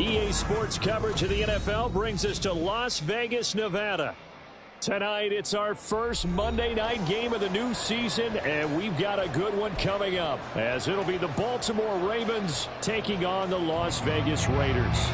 EA Sports coverage of the NFL brings us to Las Vegas, Nevada. Tonight, it's our first Monday night game of the new season, and we've got a good one coming up, as it'll be the Baltimore Ravens taking on the Las Vegas Raiders.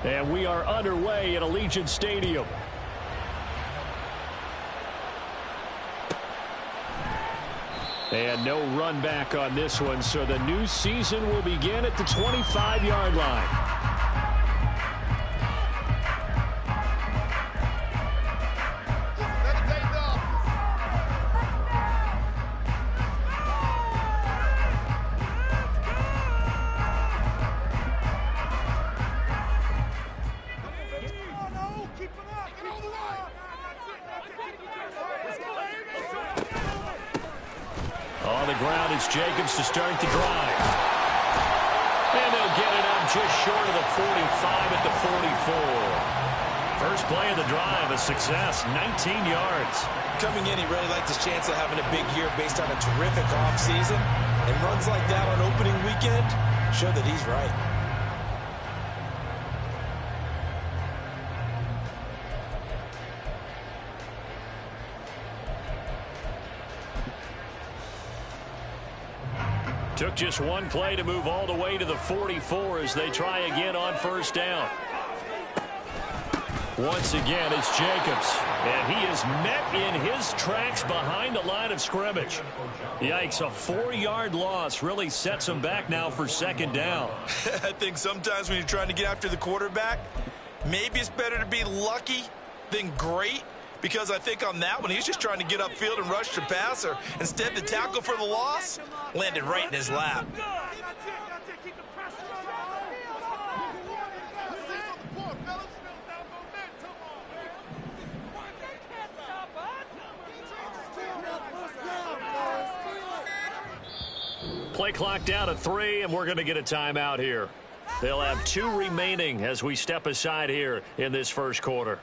And we are underway at Allegiant Stadium. And no run back on this one, so the new season will begin at the 25-yard line. On the ground, it's Jacobs to start the drive. And they'll get it up just short of the 45 at the 44. First play of the drive, a success, 19 yards. Coming in, he really liked his chance of having a big year based on a terrific offseason. And runs like that on opening weekend show that he's right. Took just one play to move all the way to the 44 as they try again on first down. Once again, it's Jacobs, and he is met in his tracks behind the line of scrimmage. Yikes, a 4-yard loss really sets him back now for second down. I think sometimes when you're trying to get after the quarterback, maybe it's better to be lucky than great. Because I think on that one, he's just trying to get upfield and rush the passer. Instead, the tackle for the loss landed right in his lap. Play clock down to 3, and we're going to get a timeout here. They'll have 2 remaining as we step aside here in this first quarter.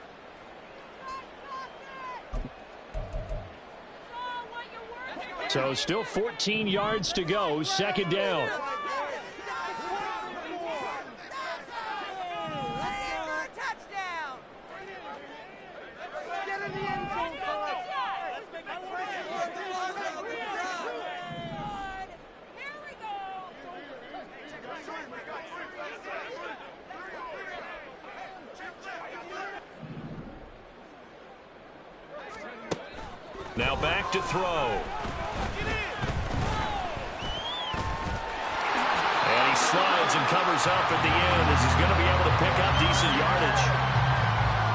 So still 14 yards to go, second down. Now back to throw. And he slides and covers up at the end as he's going to be able to pick up decent yardage.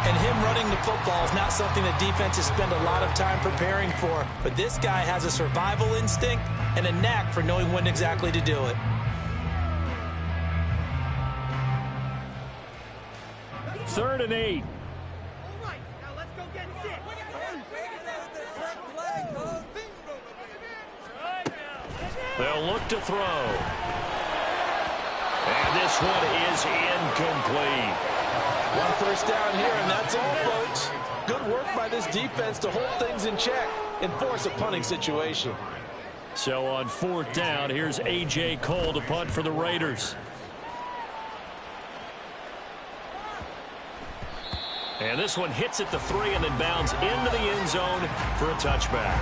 And him running the football is not something that defenses spend a lot of time preparing for. But this guy has a survival instinct and a knack for knowing when exactly to do it. Third and 8. They'll look to throw. And this one is incomplete. One first down here, and that's all, folks. Good work by this defense to hold things in check and force a punting situation. So on fourth down, here's A.J. Cole to punt for the Raiders. And this one hits at the 3 and then bounds into the end zone for a touchback.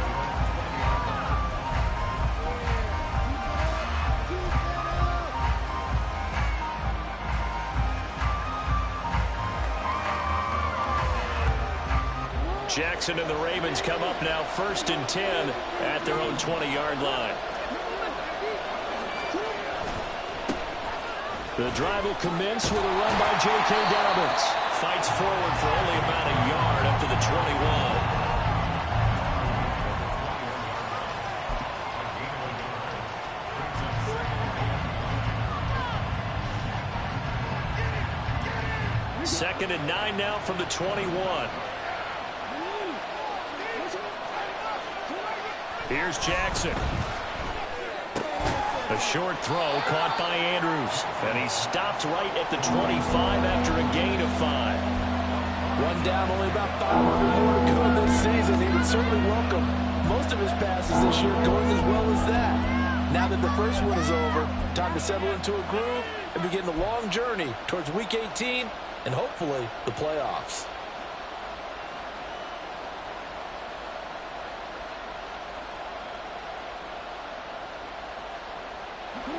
Jackson and the Ravens come up now first and 10 at their own 20-yard line. The drive will commence with a run by J.K. Dobbins. Fights forward for only about a yard up to the 21. Second and 9 now from the 21. Here's Jackson. A short throw caught by Andrews. And he stopped right at the 25 after a gain of 5. One down, only about 500 more to go this season. He would certainly welcome most of his passes this year going as well as that. Now that the first one is over, time to settle into a groove and begin the long journey towards Week 18 and hopefully the playoffs.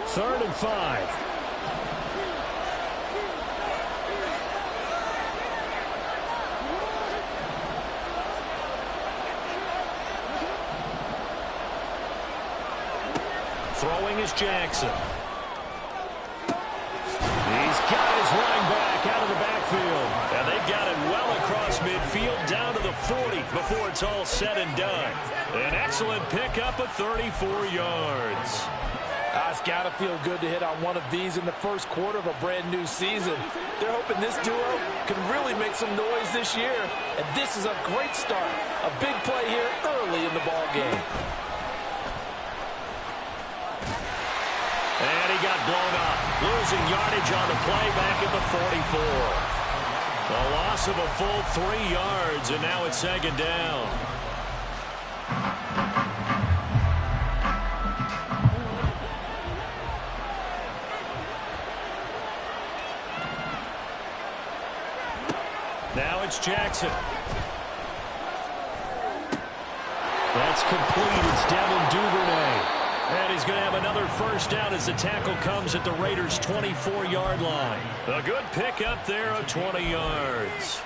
Third and 5. Throwing is Jackson. He's got his running back out of the backfield. And they've got it well across midfield down to the 40 before it's all said and done. An excellent pickup of 34 yards. It's got to feel good to hit on one of these in the first quarter of a brand new season. They're hoping this duo can really make some noise this year. And this is a great start. A big play here early in the ball game. And he got blown up. Losing yardage on the play back at the 44. A loss of a full 3 yards, and now it's second down. Now it's Jackson. That's complete. It's Devin Duvernay. And he's going to have another first down as the tackle comes at the Raiders' 24-yard line. A good pickup there of 20 yards.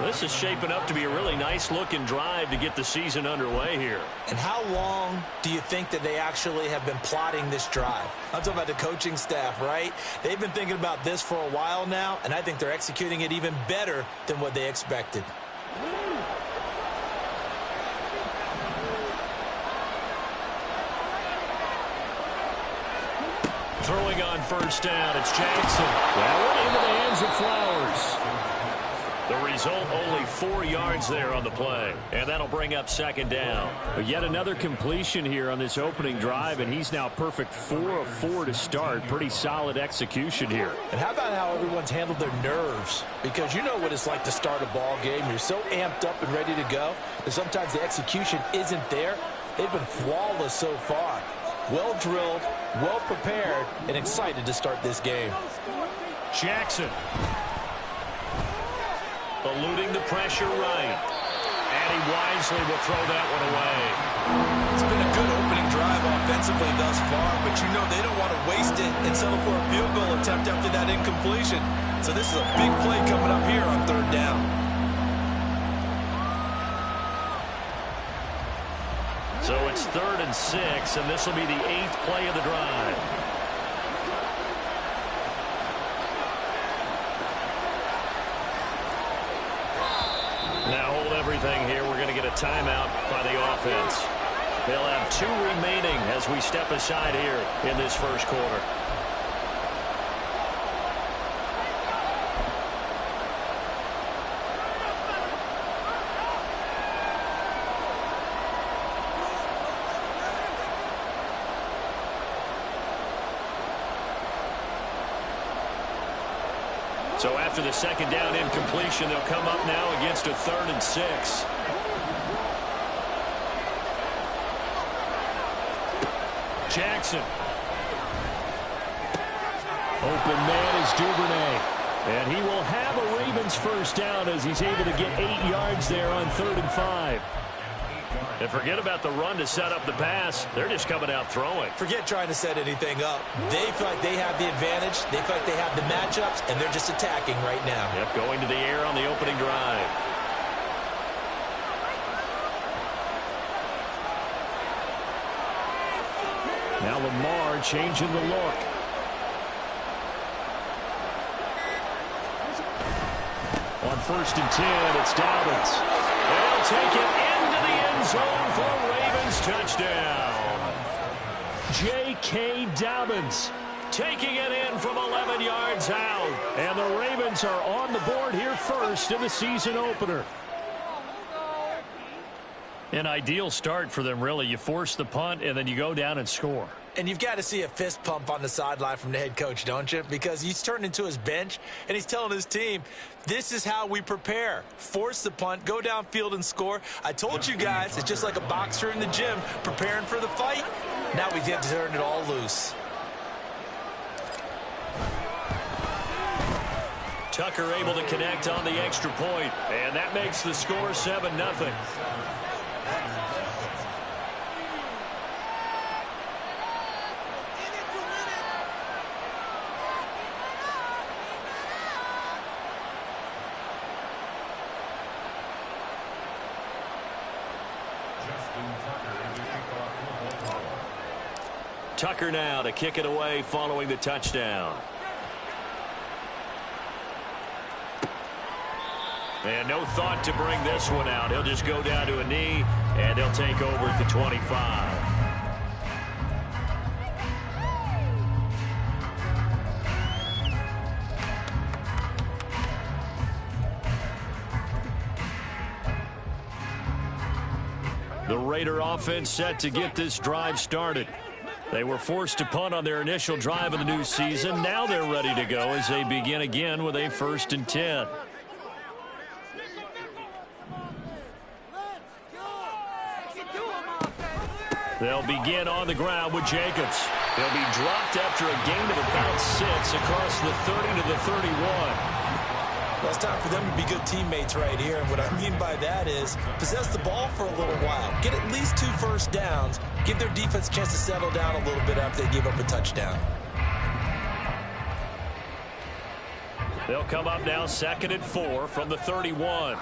This is shaping up to be a really nice-looking drive to get the season underway here. And how long do you think that they actually have been plotting this drive? I'm talking about the coaching staff, right? They've been thinking about this for a while now, and I think they're executing it even better than what they expected. Throwing on first down, it's Jackson. That went into the hands of Flowers. The result, only 4 yards there on the play. And that'll bring up second down. But yet another completion here on this opening drive, and he's now perfect 4 of 4 to start. Pretty solid execution here. And how about how everyone's handled their nerves? Because you know what it's like to start a ball game. You're so amped up and ready to go that sometimes the execution isn't there. They've been flawless so far. Well drilled, well prepared, and excited to start this game. Jackson. Eluding the pressure right. And he wisely will throw that one away. It's been a good opening drive offensively thus far, but you know they don't want to waste it and settle for a field goal attempt after that incompletion. So this is a big play coming up here on third down. So it's 3rd and 6, and this will be the 8th play of the drive. Now hold everything here. We're going to get a timeout by the offense. They'll have 2 remaining as we step aside here in this first quarter. So after the second down incompletion, they'll come up now against a 3rd and 6. Jackson. Open man is Duvernay. And he will have a Ravens first down as he's able to get 8 yards there on 3rd and 5. And forget about the run to set up the pass. They're just coming out throwing. Forget trying to set anything up. They feel like they have the advantage. They feel like they have the matchups, and they're just attacking right now. Yep, going to the air on the opening drive. Now Lamar changing the look. On 1st and 10, it's Dobbins. They'll take it into the end zone for a Ravens touchdown. J.K. Dobbins taking it in from 11 yards out. And the Ravens are on the board here first in the season opener. An ideal start for them, really. You force the punt, and then you go down and score. And you've got to see a fist pump on the sideline from the head coach, don't you? Because he's turned into his bench, and he's telling his team, this is how we prepare. Force the punt, go downfield and score. I told you guys, it's just like a boxer in the gym preparing for the fight. Now we get to turn it all loose. Tucker able to connect on the extra point, and that makes the score 7-0. Tucker now to kick it away following the touchdown. And no thought to bring this one out. He'll just go down to a knee, and he'll take over at the 25. The Raider offense set to get this drive started. They were forced to punt on their initial drive of the new season. Now they're ready to go as they begin again with a 1st and 10. They'll begin on the ground with Jacobs. He'll be dropped after a gain of about 6 across the 30 to the 31. Well, it's time for them to be good teammates right here. And what I mean by that is possess the ball for a little while. Get at least 2 first downs. Give their defense a chance to settle down a little bit after they give up a touchdown. They'll come up now 2nd and 4 from the 31.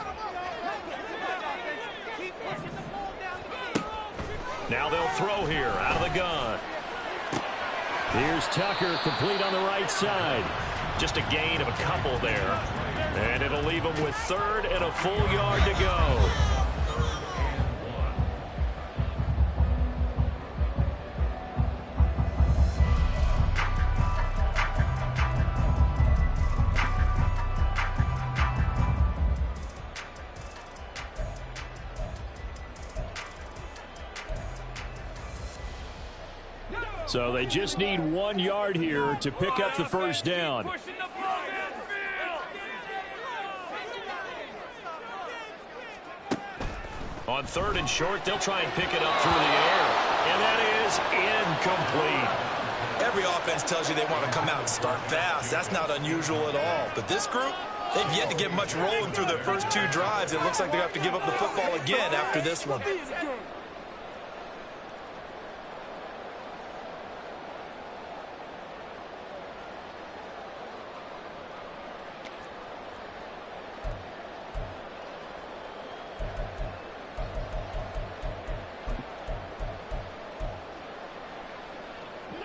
Now they'll throw here out of the gun. Here's Tucker, complete on the right side. Just a gain of a couple there. And it'll leave him with 3rd and a full yard to go. So they just need 1 yard here to pick up the first down. On 3rd and short, they'll try and pick it up through the air. And that is incomplete. Every offense tells you they want to come out and start fast. That's not unusual at all. But this group, they've yet to get much rolling through their first 2 drives. It looks like they're going to have to give up the football again after this one.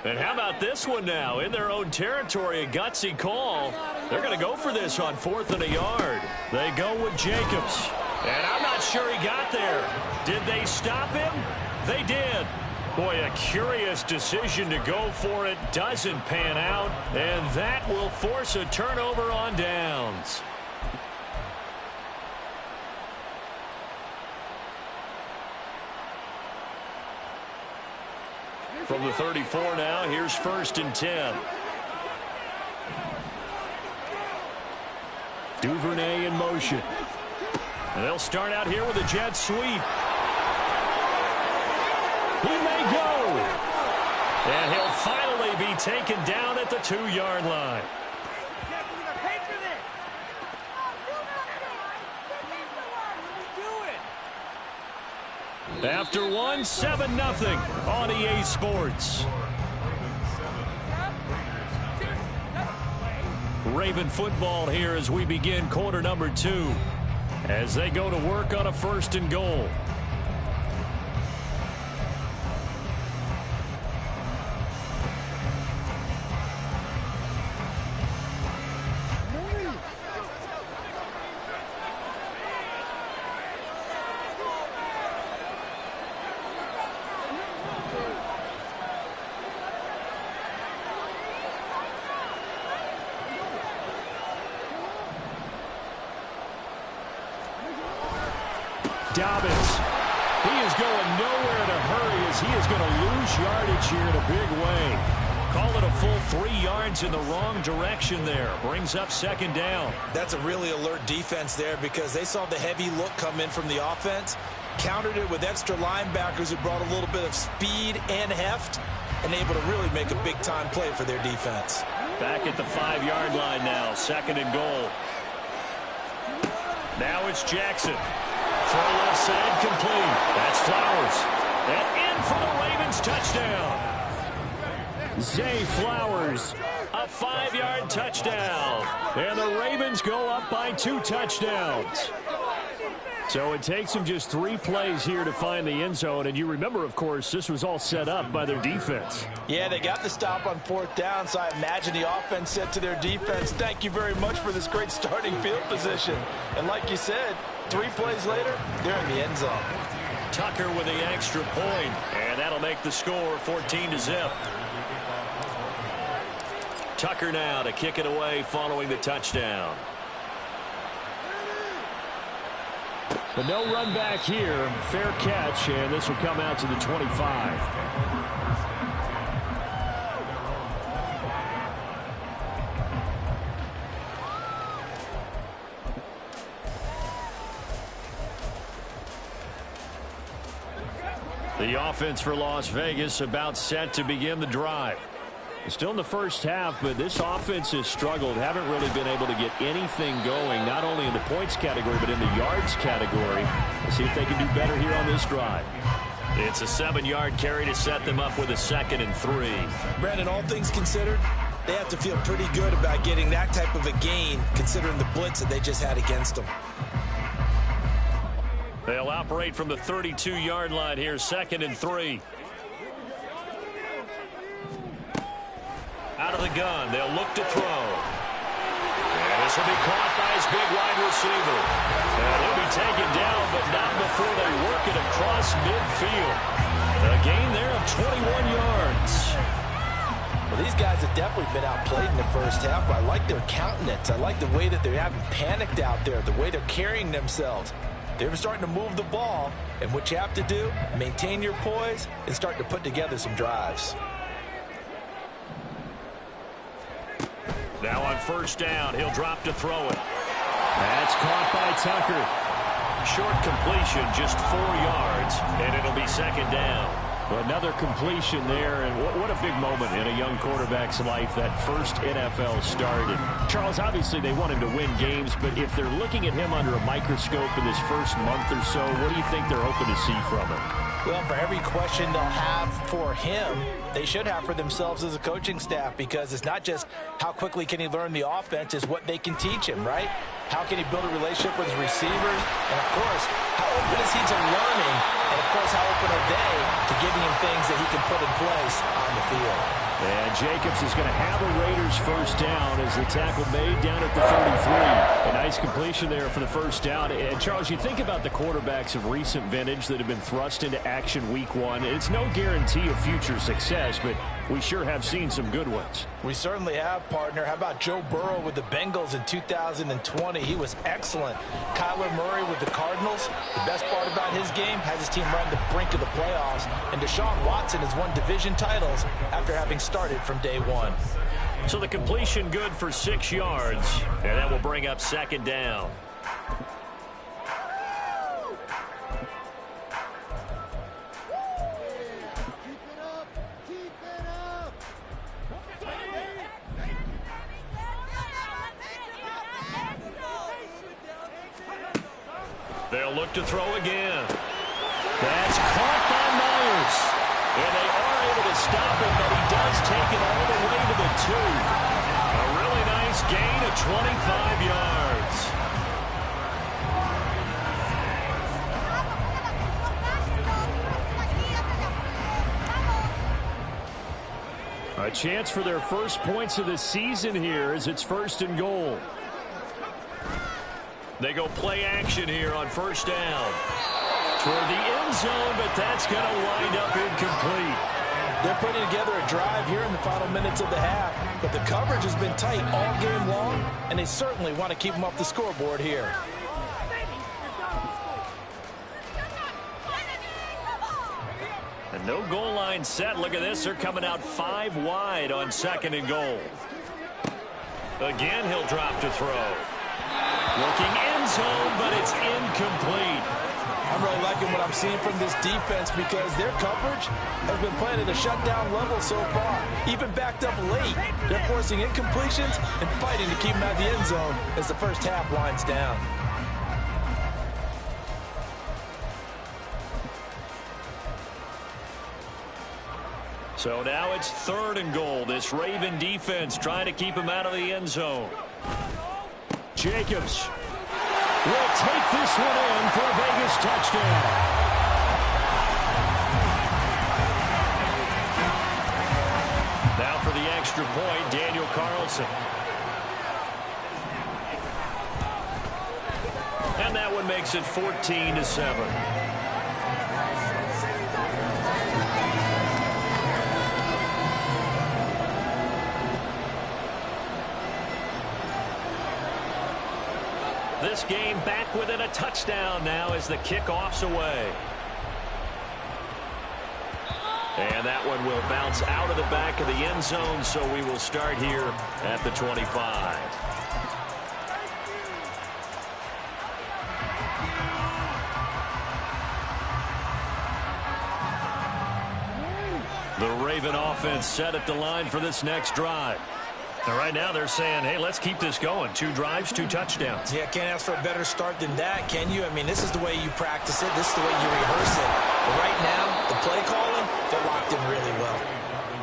And how about this one now? In their own territory, a gutsy call. They're going to go for this on 4th and a yard. They go with Jacobs. And I'm not sure he got there. Did they stop him? They did. Boy, a curious decision to go for it. Doesn't pan out. And that will force a turnover on downs. From the 34 now, here's 1st and 10. Duvernay in motion. And they'll start out here with a jet sweep. He may go. And he'll finally be taken down at the 2-yard line. After 1, 7-0 on EA Sports. Raven football here as we begin quarter number 2. As they go to work on a 1st and goal. Dobbins. He is going nowhere in a hurry as he is going to lose yardage here in a big way. Call it a full 3 yards in the wrong direction there. Brings up second down. That's a really alert defense there because they saw the heavy look come in from the offense, countered it with extra linebackers who brought a little bit of speed and heft, and able to really make a big-time play for their defense. Back at the 5-yard line now, second and goal. Now it's Jackson. Throw left side complete. That's Flowers. And in for the Ravens touchdown. Zay Flowers, a 5-yard touchdown. And the Ravens go up by 2 touchdowns. So it takes them just 3 plays here to find the end zone. And you remember, of course, this was all set up by their defense. Yeah, they got the stop on 4th down, so I imagine the offense said to their defense, thank you very much for this great starting field position. And like you said, 3 plays later, they're in the end zone. Tucker with the extra point, and that'll make the score 14-0. Tucker now to kick it away following the touchdown. But no run back here. Fair catch, and this will come out to the 25. The offense for Las Vegas about set to begin the drive. Still in the first half, but this offense has struggled. Haven't really been able to get anything going, not only in the points category, but in the yards category. Let's see if they can do better here on this drive. It's a 7-yard carry to set them up with a 2nd and 3. Brandon, all things considered, they have to feel pretty good about getting that type of a gain, considering the blitz that they just had against them. They'll operate from the 32-yard line here, 2nd and 3. Out of the gun, they'll look to throw. And this will be caught by his big wide receiver. And he'll be taken down, but not before they work it across midfield. A gain there of 21 yards. Well, these guys have definitely been outplayed in the first half, but I like their countenance. I like the way that they haven't panicked out there, the way they're carrying themselves. They're starting to move the ball, and what you have to do, maintain your poise and start to put together some drives. Now on first down, he'll drop to throw it. That's caught by Tucker. Short completion, just 4 yards, and it'll be 2nd down. Another completion there, and what a big moment in a young quarterback's life, that first NFL start. And Charles, obviously they want him to win games, but if they're looking at him under a microscope in this first month or so, what do you think they're hoping to see from him? Well, for every question they'll have for him, they should have for themselves as a coaching staff, because it's not just how quickly can he learn the offense, it's what they can teach him, right? How can he build a relationship with his receivers? And, of course, how open is he to learning? And, of course, how open are they to giving him things that he can put in place on the field? And Jacobs is going to have a Raiders first down as the tackle made down at the 33. A nice completion there for the first down. And, Charles, you think about the quarterbacks of recent vintage that have been thrust into action week 1. It's no guarantee of future success, but we sure have seen some good ones. We certainly have, partner. How about Joe Burrow with the Bengals in 2020? He was excellent. Kyler Murray with the Cardinals. The best part about his game, has his team right on the brink of the playoffs. And Deshaun Watson has won division titles after having started from day 1. So the completion good for 6 yards, and that will bring up 2nd down. They'll look to throw again. That's caught by Myers. And they are able to stop him, but he does take it all the way to the 2. A really nice gain of 25 yards. A chance for their first points of the season here as it's 1st and goal. They go play action here on first down. Toward the end zone, but that's going to wind up incomplete. They're putting together a drive here in the final minutes of the half, but the coverage has been tight all game long, and they certainly want to keep them off the scoreboard here. No goal line set. Look at this. They're coming out 5 wide on 2nd and goal. Again, he'll drop to throw. Looking end zone, but it's incomplete. I'm really liking what I'm seeing from this defense because their coverage has been playing at a shutdown level so far. Even backed up late, they're forcing incompletions and fighting to keep them out of the end zone as the first half winds down. So now it's 3rd and goal. This Raven defense trying to keep him out of the end zone. Jacobs will take this one in for a Vegas touchdown. Now for the extra point, Daniel Carlson. And that one makes it 14-7. This game back within a touchdown now as the kickoff's away. And that one will bounce out of the back of the end zone, so we will start here at the 25. The Raven offense set at the line for this next drive. And right now they're saying, hey, let's keep this going. 2 drives, 2 touchdowns. Yeah, can't ask for a better start than that, can you? I mean, this is the way you practice it. This is the way you rehearse it. But right now, the play calling, they're locked in really well.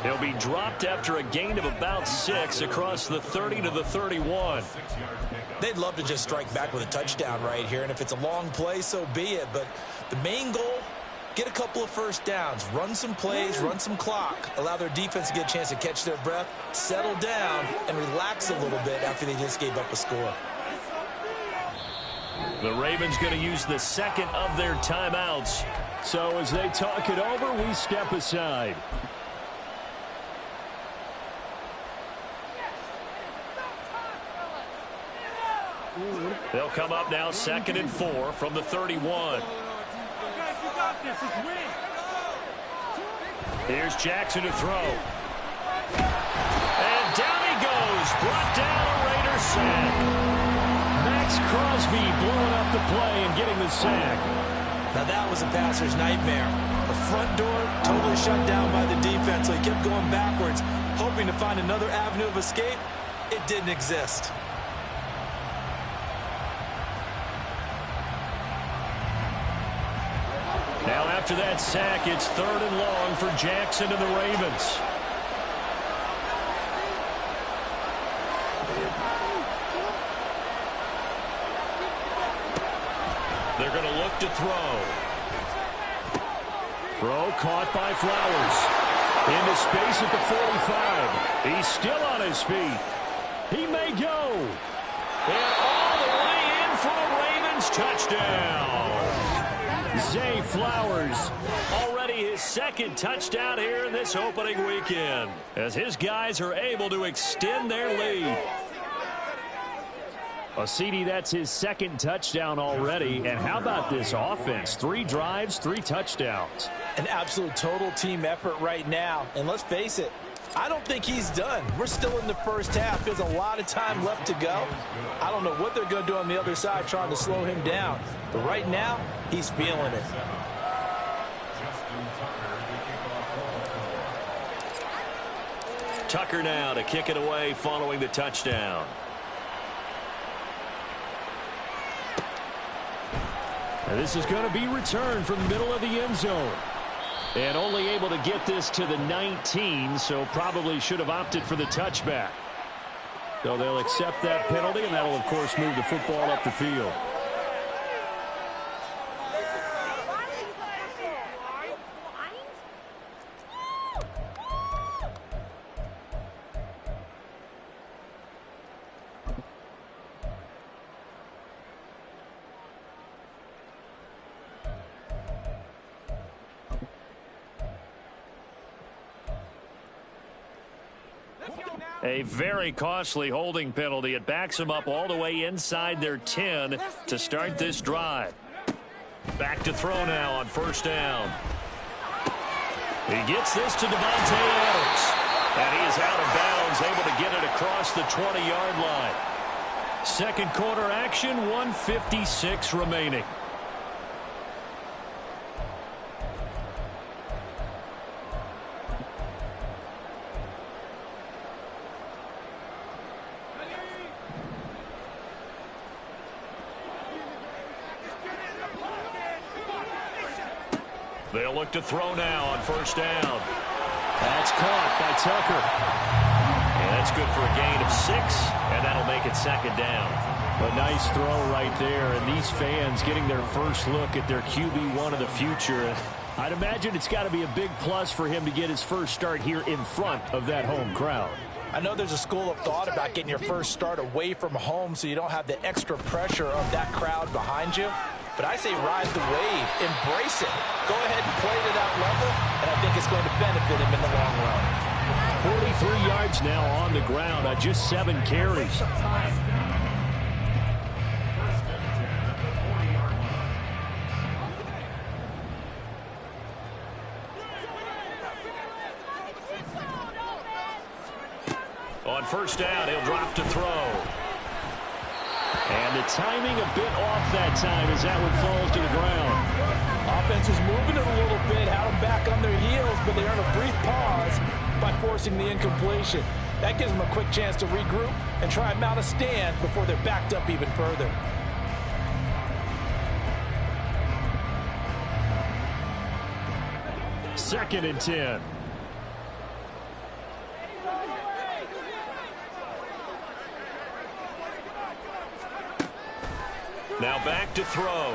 He'll be dropped after a gain of about 6 across the 30 to the 31. They'd love to just strike back with a touchdown right here. And if it's a long play, so be it. But the main goal, get a couple of first downs, run some plays, run some clock, allow their defense to get a chance to catch their breath, settle down, and relax a little bit after they just gave up a score. The Ravens going to use the 2nd of their timeouts. So as they talk it over, we step aside. They'll come up now 2nd and 4 from the 31. Here's Jackson to throw. And down he goes. Brought down a Raider sack. Max Crosby blowing up the play and getting the sack. Now that was a passer's nightmare. The front door totally shut down by the defense, so he kept going backwards, hoping to find another avenue of escape. It didn't exist. Now after that sack, it's 3rd and long for Jackson and the Ravens. They're going to look to throw. Throw caught by Flowers. Into space at the 45. He's still on his feet. He may go. And all the way in for a Ravens touchdown. Zay Flowers, already his 2nd touchdown here in this opening weekend, as his guys are able to extend their lead. CD, that's his 2nd touchdown already. And how about this offense? 3 drives, 3 touchdowns. An absolute total team effort right now. And let's face it, I don't think he's done. We're still in the first half. There's a lot of time left to go. I don't know what they're going to do on the other side trying to slow him down. But right now, he's feeling it. Tucker now to kick it away following the touchdown. And this is going to be returned from the middle of the end zone. And only able to get this to the 19, so probably should have opted for the touchback. So they'll accept that penalty, and that'll, of course, move the football up the field. A very costly holding penalty. It backs them up all the way inside their 10 to start this drive. Back to throw now on 1st down. He gets this to Devontae Adams. And he is out of bounds, able to get it across the 20-yard line. Second quarter action, 1:56 remaining. They'll look to throw now on first down. That's caught by Tucker. And that's good for a gain of 6, and that'll make it second down. A nice throw right there, and these fans getting their first look at their QB1 of the future. I'd imagine it's got to be a big plus for him to get his first start here in front of that home crowd. I know there's a school of thought about getting your first start away from home so you don't have the extra pressure of that crowd behind you. But I say ride the wave, embrace it. Go ahead and play to that level, and I think it's going to benefit him in the long run. 43 yards now on the ground on just 7 carries. On first down, he'll drop to throw. And the timing a bit off that time as that one falls to the ground. Offense was moving it a little bit, had them back on their heels, but they earned a brief pause by forcing the incompletion. That gives them a quick chance to regroup and try and mount a stand before they're backed up even further. Second and 10. Now back to throw.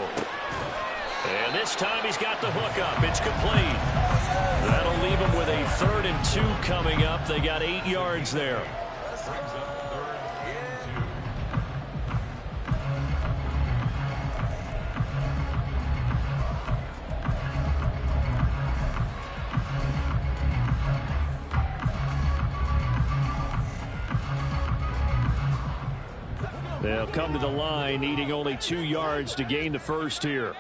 And this time he's got the hook up. It's complete. That'll leave him with a 3rd and 2 coming up. They got 8 yards there. They'll come to the line, needing only 2 yards to gain the first here.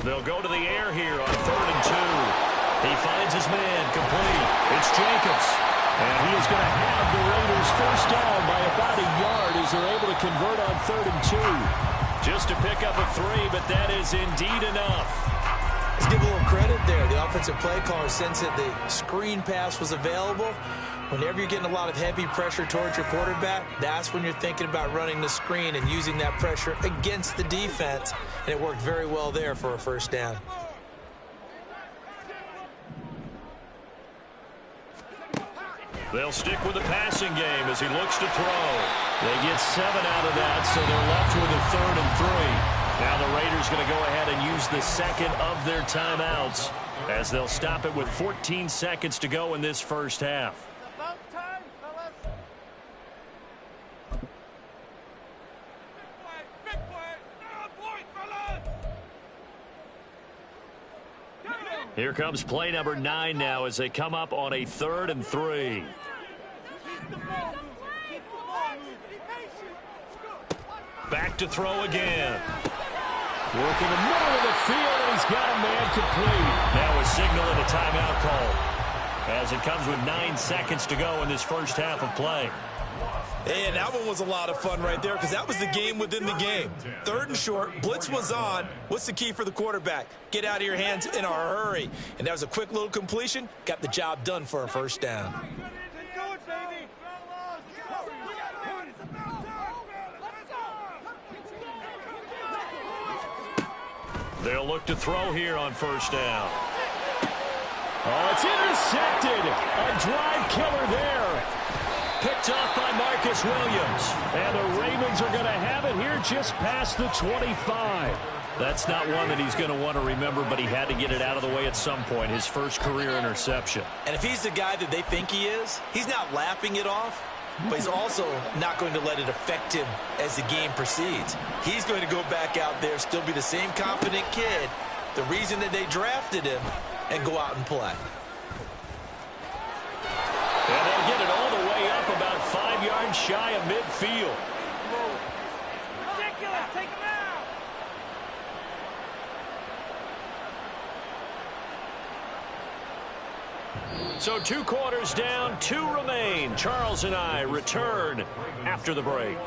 They'll go to the air here on 3rd and 2. He finds his man, complete. It's Jacobs. And he is going to have the Raiders first down by about a yard as they're able to convert on 3rd and 2. Just to pick up a 3, but that is indeed enough. Let's give a little credit there. The offensive play caller sensed that the screen pass was available. Whenever you're getting a lot of heavy pressure towards your quarterback, that's when you're thinking about running the screen and using that pressure against the defense. And it worked very well there for a first down. They'll stick with the passing game as he looks to throw. They get 7 out of that, so they're left with a 3rd and 3. Now the Raiders going to go ahead and use the second of their timeouts as they'll stop it with 14 seconds to go in this first half. Here comes play number 9 now as they come up on a 3rd and 3. Back to throw again. Working the middle of the field, and he's got a man complete. Now a signal and a timeout call as it comes with 9 seconds to go in this first half of play. And that one was a lot of fun right there because that was the game within the game. 3rd and short, blitz was on. What's the key for the quarterback? Get out of your hands in a hurry. And that was a quick little completion. Got the job done for a first down. They'll look to throw here on first down. Oh, it's intercepted. A drive killer there. Picked off by Marcus Williams. And the Ravens are going to have it here just past the 25. That's not one that he's going to want to remember, but he had to get it out of the way at some point, his first career interception. And if he's the guy that they think he is, he's not laughing it off, but he's also not going to let it affect him as the game proceeds. He's going to go back out there, still be the same confident kid, the reason that they drafted him, and go out and play. And they'll get it all the way up about 5 yards shy of midfield. Ridiculous. Take him out. So 2 quarters down, 2 remain. Charles and I return after the break.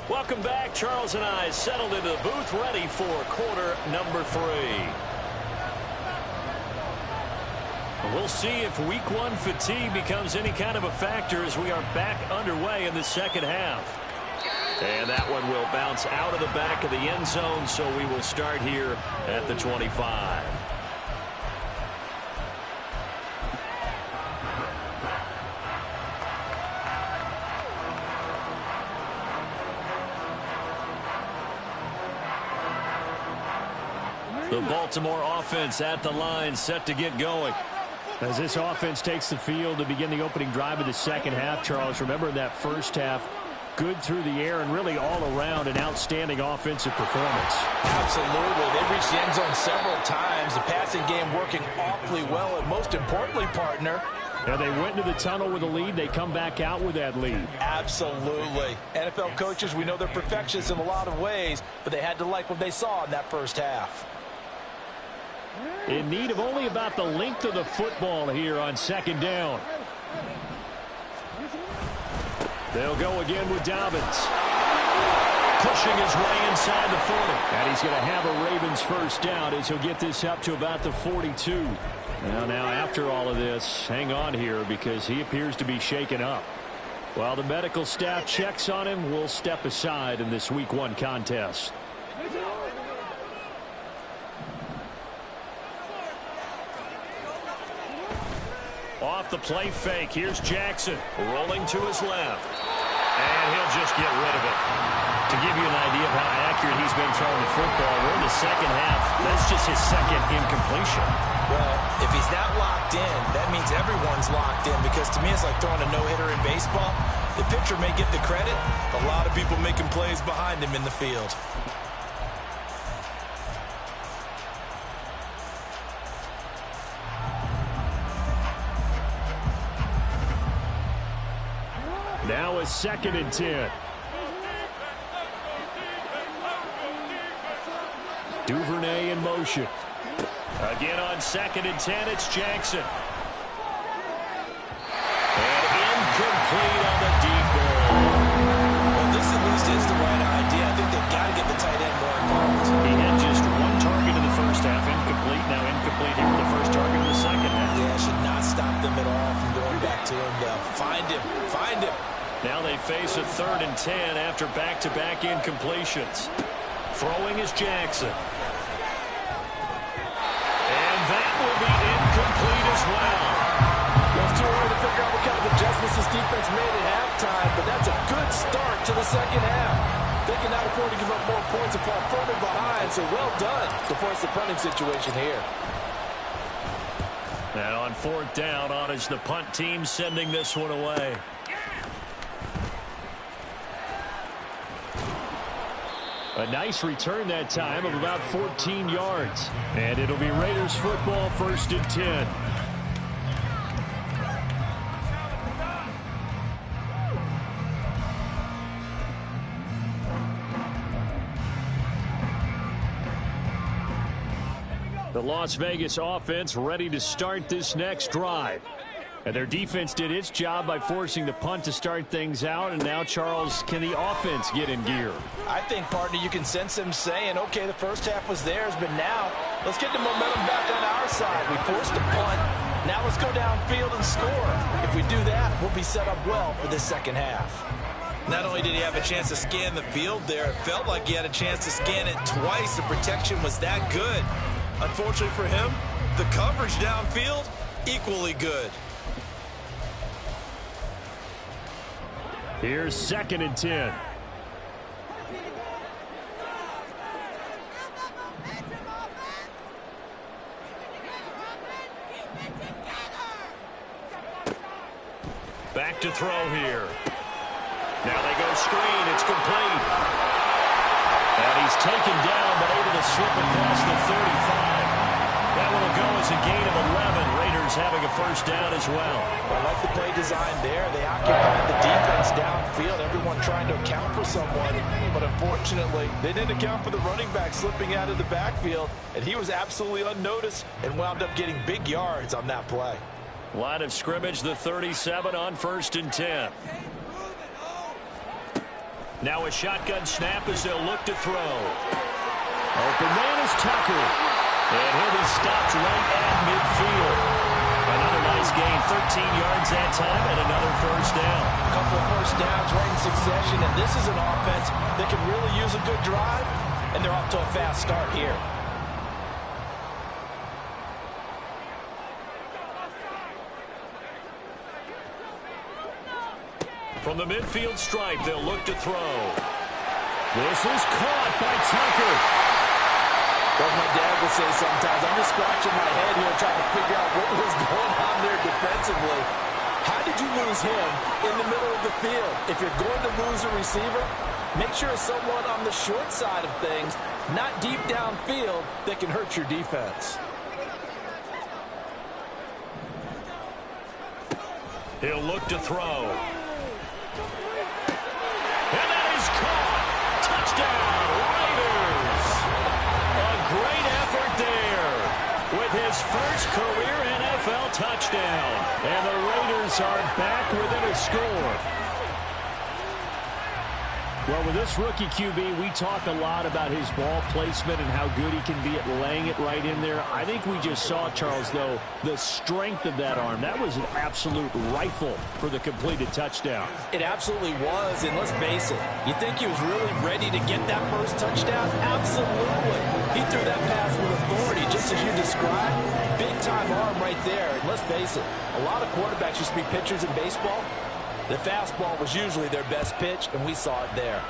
Welcome back. Charles and I settled into the booth, ready for quarter number 3. We'll see if week 1 fatigue becomes any kind of a factor as we are back underway in the second half. And that one will bounce out of the back of the end zone, so we will start here at the 25. The Baltimore offense at the line, set to get going. As this offense takes the field to begin the opening drive of the second half, Charles, remember in that first half, good through the air and really all around an outstanding offensive performance. Absolutely. They reached the end zone several times. The passing game working awfully well, and most importantly, partner, and they went into the tunnel with a lead. They come back out with that lead. Absolutely. NFL coaches, we know they're perfectionists in a lot of ways, but they had to like what they saw in that first half. In need of only about the length of the football here on second down. They'll go again with Dobbins. Pushing his way inside the 40. And he's going to have a Ravens first down as he'll get this up to about the 42. Now after all of this, hang on here because he appears to be shaken up. While the medical staff checks on him, we'll step aside in this week 1 contest. Off the play fake, here's Jackson rolling to his left. And he'll just get rid of it. To give you an idea of how accurate he's been throwing the football, we're in the second half. That's just his second incompletion. Well, if he's not locked in, that means everyone's locked in, because to me it's like throwing a no-hitter in baseball. The pitcher may get the credit, a lot of people making plays behind him in the field. Now a 2nd and 10. Duvernay in motion. Again on 2nd and 10, it's Jackson. And incomplete on the deep ball. Well, this at least is the right idea. I think they've got to get the tight end more involved. He had just 1 target in the first half, incomplete. Now incomplete here with the first target in the second half. Yeah, should not stop them at all from going back to him. Find him. Find him. Now they face a 3rd and 10 after back-to-back incompletions. Throwing is Jackson. And that will be incomplete as well. Well, it's too early to figure out what kind of adjustments this defense made at halftime, but that's a good start to the second half. They cannot afford to give up more points and fall further behind, so well done to force the punting situation here. And on 4th down, on is the punt team sending this one away. A nice return that time of about 14 yards. And it'll be Raiders football, 1st and 10. The Las Vegas offense ready to start this next drive. And their defense did its job by forcing the punt to start things out. And now, Charles, can the offense get in gear? I think, partner, you can sense them saying, okay, the first half was theirs, but now let's get the momentum back on our side. We forced a punt. Now let's go downfield and score. If we do that, we'll be set up well for this second half. Not only did he have a chance to scan the field there, it felt like he had a chance to scan it twice. The protection was that good. Unfortunately for him, the coverage downfield, equally good. Here's 2nd and 10. to throw here. Now they go screen. It's complete. And he's taken down, but able to slip across the 35. That one will go as a gain of 11. Raiders having a first down as well. I like the play design there. They occupied the defense downfield. Everyone trying to account for someone. But unfortunately, they didn't account for the running back slipping out of the backfield. And he was absolutely unnoticed and wound up getting big yards on that play. Line of scrimmage, the 37 on 1st and 10. Now a shotgun snap as they'll look to throw. Open man is Tucker. And he'll be stopped right at midfield. Another nice gain, 13 yards that time, and another first down. A couple of first downs right in succession, and this is an offense that can really use a good drive, and they're off to a fast start here. From the midfield stripe, they'll look to throw. This is caught by Tucker. As my dad would say sometimes, I'm just scratching my head here trying to figure out what was going on there defensively. How did you lose him in the middle of the field? If you're going to lose a receiver, make sure it's someone on the short side of things, not deep downfield, that can hurt your defense. He'll look to throw. And that is caught. Touchdown, Raiders. A great effort there with his first career NFL touchdown. And the Raiders are back within a score. Well, with this rookie QB, we talk a lot about his ball placement and how good he can be at laying it right in there. I think we just saw, Charles, though, the strength of that arm. That was an absolute rifle for the completed touchdown. It absolutely was, and let's face it, you think he was really ready to get that first touchdown? Absolutely. He threw that pass with authority, just as you described. Big-time arm right there, and let's face it, a lot of quarterbacks used to be pitchers in baseball. The fastball was usually their best pitch, and we saw it there.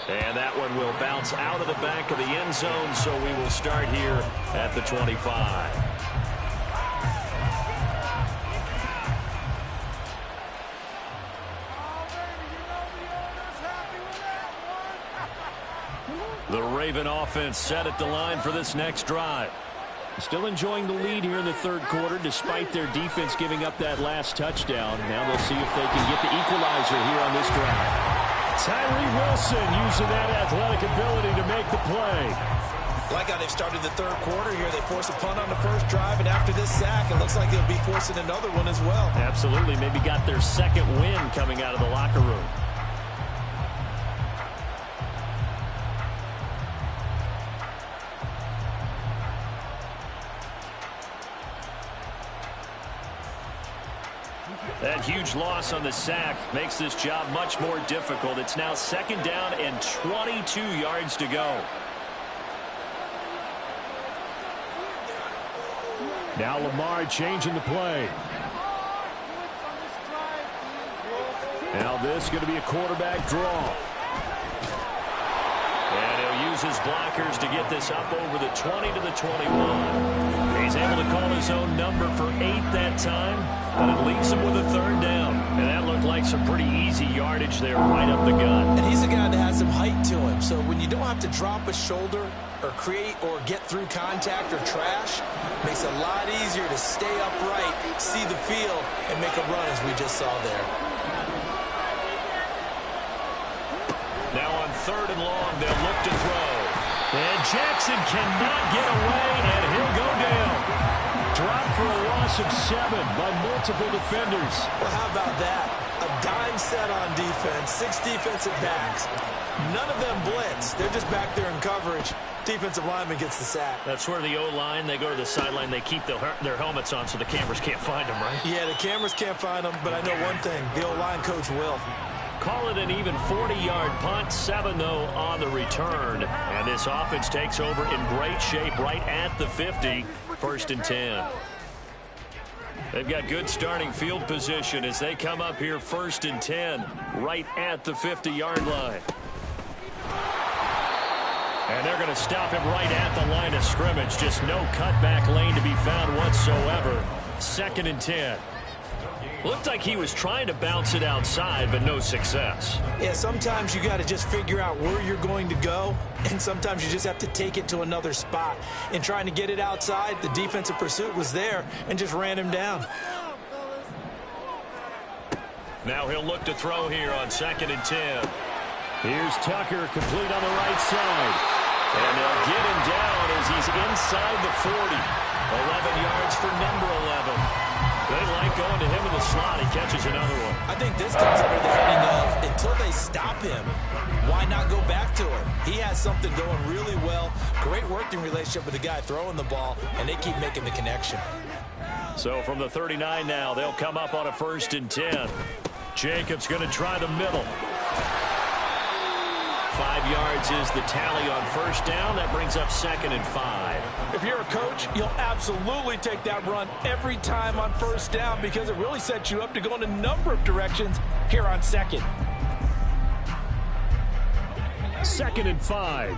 And that one will bounce out of the back of the end zone, so we will start here at the 25. The Raven offense set at the line for this next drive. Still enjoying the lead here in the third quarter, despite their defense giving up that last touchdown. Now they'll see if they can get the equalizer here on this drive. Tyree Wilson using that athletic ability to make the play. Like how they've started the third quarter here. They force a punt on the first drive, and after this sack, it looks like they'll be forcing another one as well. Absolutely. Maybe got their second win coming out of the locker room. That huge loss on the sack makes this job much more difficult. It's now second down and 22 yards to go. Now Lamar changing the play. Now this is going to be a quarterback draw. And he'll use his blockers to get this up over the 20 to the 21. He's able to call his own number for 8 that time, but it leaves him with a third down. And that looked like some pretty easy yardage there right up the gut. And he's a guy that has some height to him, so when you don't have to drop a shoulder or create or get through contact or trash, makes it a lot easier to stay upright, see the field, and make a run as we just saw there. Now on third and long, they'll look to throw. And Jackson cannot get away, and he'll go down. Dropped for a loss of 7 by multiple defenders. Well, how about that? A dime set on defense, 6 defensive backs. None of them blitz. They're just back there in coverage. Defensive lineman gets the sack. That's where the O-line, they go to the sideline, they keep their helmets on so the cameras can't find them, right? Yeah, the cameras can't find them, but I know one thing. The O-line coach will. Call it an even 40-yard punt, 7, though, on the return. And this offense takes over in great shape right at the 50, 1st and 10. They've got good starting field position as they come up here 1st and 10, right at the 50-yard line. And they're going to stop him right at the line of scrimmage. Just no cutback lane to be found whatsoever. 2nd and 10. Looked like he was trying to bounce it outside, but no success. Yeah, sometimes you got to just figure out where you're going to go, and sometimes you just have to take it to another spot. In trying to get it outside, the defensive pursuit was there and just ran him down. Now he'll look to throw here on 2nd and 10. Here's Tucker, complete on the right side. And they'll get him down as he's inside the 40. 11 yards for number 11. They like going to him in the slot. He catches another one. I think this comes under the heading of until they stop him, why not go back to him? He has something going really well. Great working relationship with the guy throwing the ball, and they keep making the connection. So from the 39 now, they'll come up on a 1st and 10. Jacobs going to try the middle. 5 yards is the tally on 1st down. That brings up 2nd and 5. If you're a coach, you'll absolutely take that run every time on 1st down because it really sets you up to go in a number of directions here on 2nd. 2nd and 5.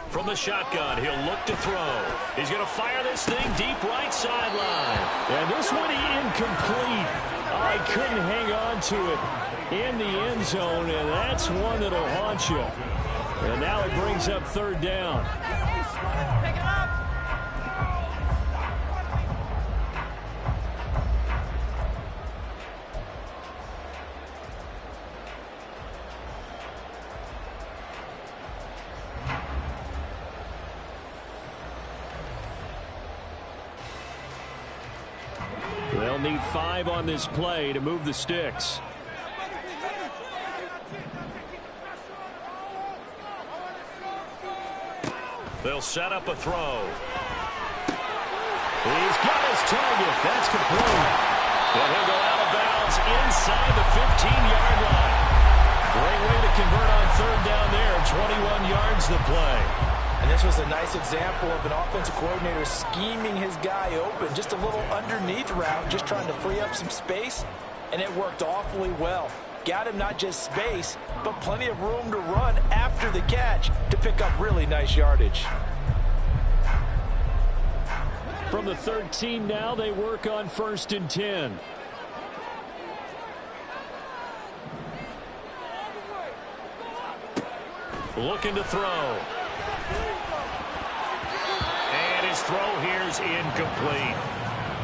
From the shotgun, he'll look to throw. He's going to fire this thing deep right sideline. And this one incomplete. I couldn't hang on to it in the end zone, and that's one that'll haunt you. And now it brings up 3rd down. They'll need 5 on this play to move the sticks. They'll set up a throw. He's got his target. That's complete. And he'll go out of bounds inside the 15-yard line. Great way to convert on 3rd down there. 21 yards the play. And this was a nice example of an offensive coordinator scheming his guy open. Just a little underneath route, just trying to free up some space, and it worked awfully well. Got him not just space, but plenty of room to run after the catch to pick up really nice yardage. From the 13 now, they work on 1st and 10. Looking to throw. And his throw here is incomplete.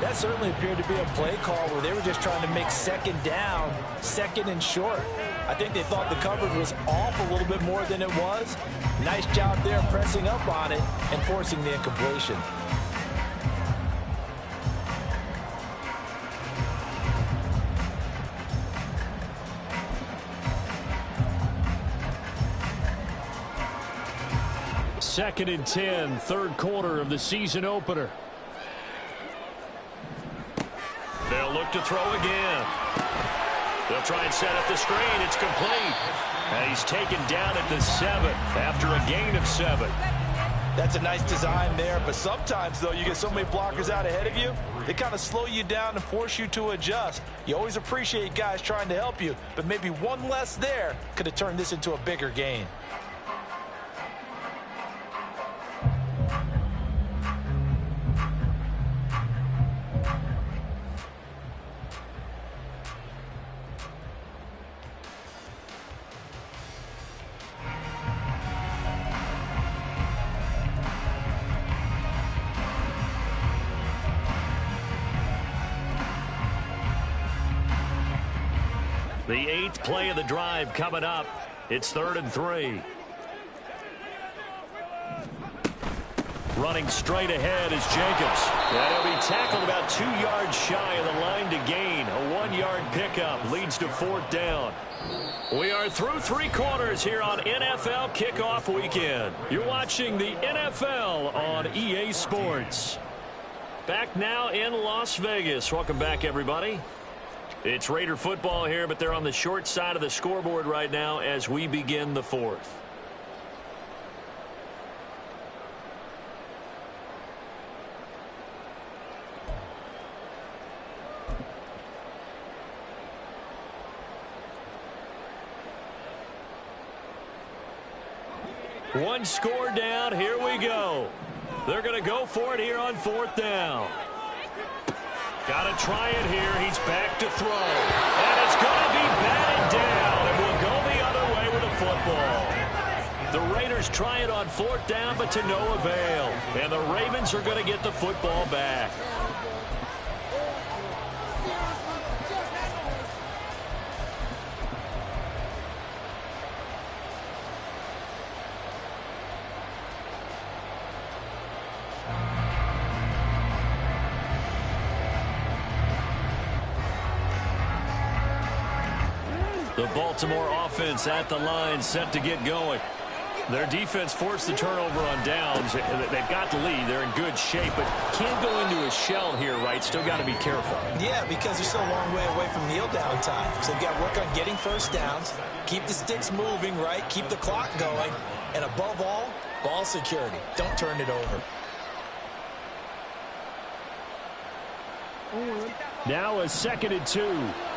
That certainly appeared to be a play call where they were just trying to make 2nd down, 2nd and short. I think they thought the coverage was off a little bit more than it was. Nice job there pressing up on it and forcing the incompletion. Second and 10, 3rd quarter of the season opener. They'll look to throw again. They'll try and set up the screen. It's complete. And he's taken down at the 7 after a gain of 7. That's a nice design there, but sometimes, though, you get so many blockers out ahead of you, they kind of slow you down and force you to adjust. You always appreciate guys trying to help you, but maybe one less there could have turned this into a bigger gain. The 8th play of the drive coming up. It's 3rd and 3. Running straight ahead is Jacobs. And he'll be tackled about 2 yards shy of the line to gain. A 1-yard pickup leads to 4th down. We are through 3 quarters here on NFL Kickoff Weekend. You're watching the NFL on EA Sports. Back now in Las Vegas. Welcome back, everybody. It's Raider football here, but they're on the short side of the scoreboard right now as we begin the 4th. One score down. Here we go. They're going to go for it here on 4th down. Got to try it here. He's back to throw. And it's going to be batted down. And we'll go the other way with the football. The Raiders try it on 4th down, but to no avail. And the Ravens are going to get the football back. The Baltimore offense at the line, set to get going. Their defense forced the turnover on downs. They've got the lead. They're in good shape, but can't go into a shell here, right? Still got to be careful. Yeah, because they're still a long way away from kneel down time. So they've got to work on getting first downs, keep the sticks moving, right? Keep the clock going. And above all, ball security. Don't turn it over. Now a 2nd and 2.